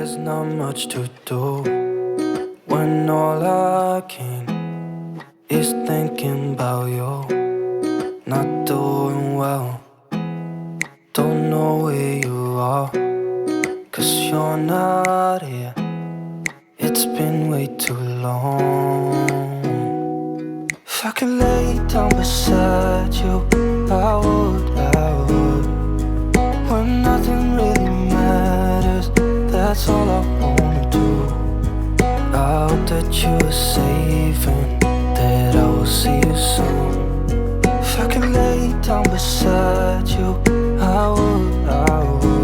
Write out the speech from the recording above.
There's not much to do when all I can is thinking about you. Not doing well, don't know where you are, 'cause you're not here. It's been way too long. If I could lay down beside you, I would. When nothing really matters, that's all I wanna do. I hope that you are safe and that I will see you soon. If I could lay down beside you, I would.